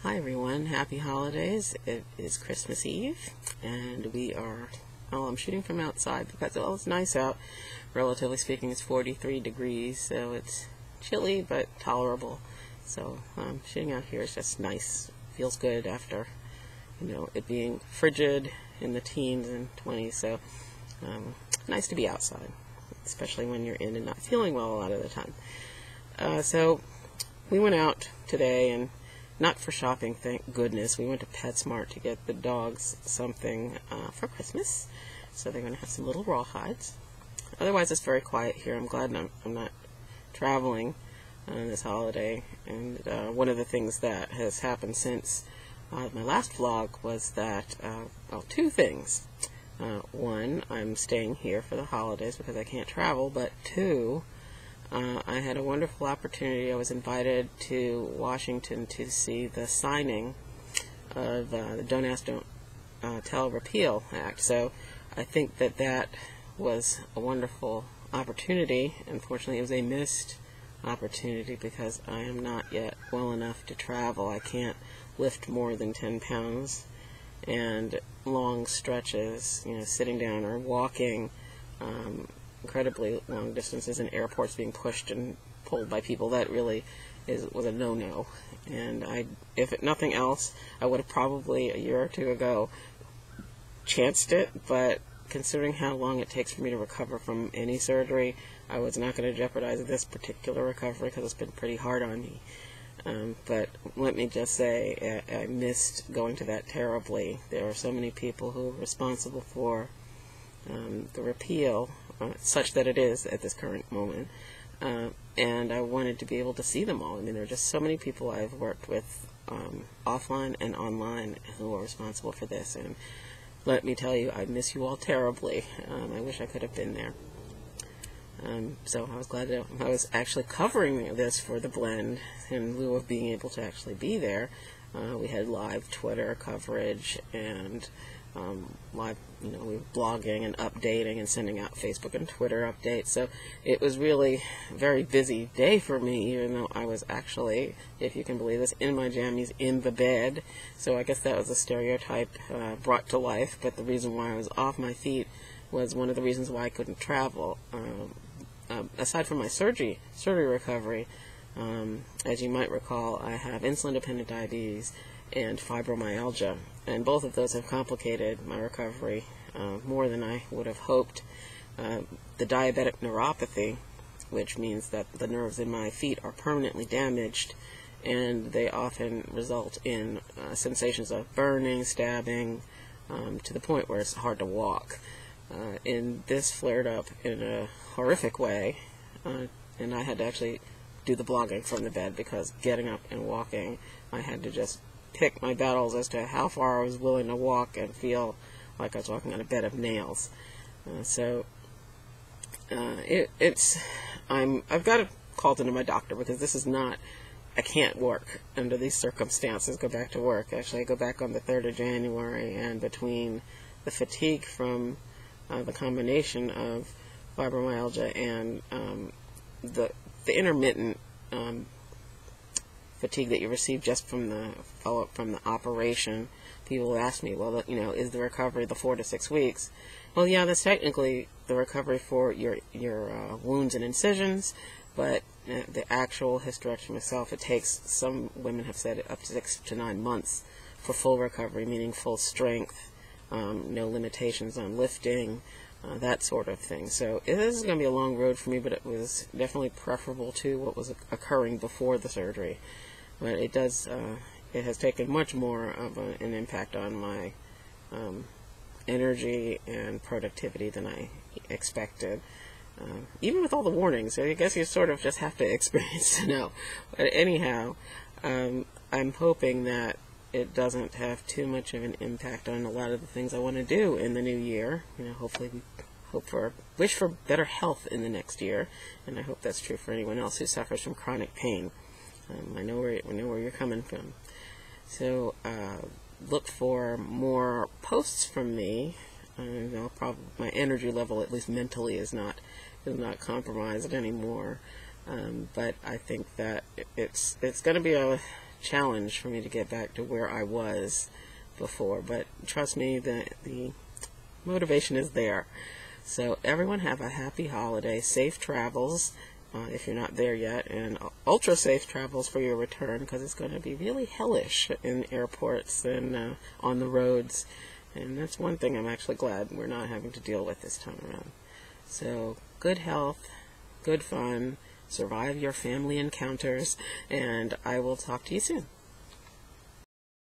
Hi everyone, happy holidays. It is Christmas Eve and I'm shooting from outside because it's nice out. Relatively speaking, it's 43 degrees, so it's chilly but tolerable. So shooting out here is just nice. Feels good after it being frigid in the teens and 20s, so nice to be outside, especially when you're in and not feeling well a lot of the time. So we went out today, and not for shopping, thank goodness. We went to PetSmart to get the dogs something for Christmas. So they're going to have some little rawhides. Otherwise, it's very quiet here. I'm glad I'm not traveling this holiday. And one of the things that has happened since my last vlog was that, two things. One, I'm staying here for the holidays because I can't travel, but two, I had a wonderful opportunity. I was invited to Washington to see the signing of the Don't Ask, Don't Tell Repeal Act. So I think that was a wonderful opportunity. Unfortunately, it was a missed opportunity because I am not yet well enough to travel. I can't lift more than 10 pounds, and long stretches, sitting down or walking incredibly long distances in airports, being pushed and pulled by people, that really was a no-no. And if nothing else, I would have probably a year or two ago chanced it, but considering how long it takes for me to recover from any surgery, I was not going to jeopardize this particular recovery because it's been pretty hard on me. But let me just say, I missed going to that terribly. There are so many people who are responsible for the repeal, such that it is at this current moment, and I wanted to be able to see them all. I mean, there are just so many people I've worked with offline and online who are responsible for this, and let me tell you, I miss you all terribly. I wish I could have been there. So I was glad that I was actually covering this for the blend in lieu of being able to actually be there. We had live Twitter coverage and live, we were blogging and updating and sending out Facebook and Twitter updates. So it was really a very busy day for me, even though I was actually, if you can believe this, in my jammies in the bed. So I guess that was a stereotype brought to life. But the reason why I was off my feet was one of the reasons why I couldn't travel. Aside from my surgery recovery, as you might recall, I have insulin-dependent diabetes and fibromyalgia, and both of those have complicated my recovery more than I would have hoped. The diabetic neuropathy, which means that the nerves in my feet are permanently damaged, and they often result in sensations of burning, stabbing, to the point where it's hard to walk. And this flared up in a horrific way, and I had to actually do the blogging from the bed because getting up and walking, I had to just pick my battles as to how far I was willing to walk and feel like I was walking on a bed of nails. I've got to call into my doctor because this is not, I can't work under these circumstances, go back to work. Actually, I go back on the 3rd of January, and between the fatigue from the combination of fibromyalgia and the intermittent fatigue that you receive just from the follow-up from the operation, people ask me, well, is the recovery the 4 to 6 weeks? Well, yeah, that's technically the recovery for your wounds and incisions, but the actual hysterectomy itself, it takes, some women have said, up to 6 to 9 months for full recovery, meaning full strength, no limitations on lifting, that sort of thing. So this is going to be a long road for me, but it was definitely preferable to what was occurring before the surgery. But it has taken much more of an impact on my energy and productivity than I expected. Even with all the warnings, I guess you sort of just have to experience to know. But anyhow, I'm hoping that it doesn't have too much of an impact on a lot of the things I want to do in the new year. Hopefully we wish for better health in the next year, and I hope that's true for anyone else who suffers from chronic pain. I know where you're coming from. So look for more posts from me. Probably my energy level, at least mentally, is not compromised anymore. But I think that it's going to be a challenge for me to get back to where I was before. But trust me, the motivation is there. So everyone have a happy holiday, safe travels if you're not there yet, and ultra safe travels for your return, because it's going to be really hellish in airports and on the roads. And that's one thing I'm actually glad we're not having to deal with this time around. So good health, good fun, survive your family encounters, and I will talk to you soon.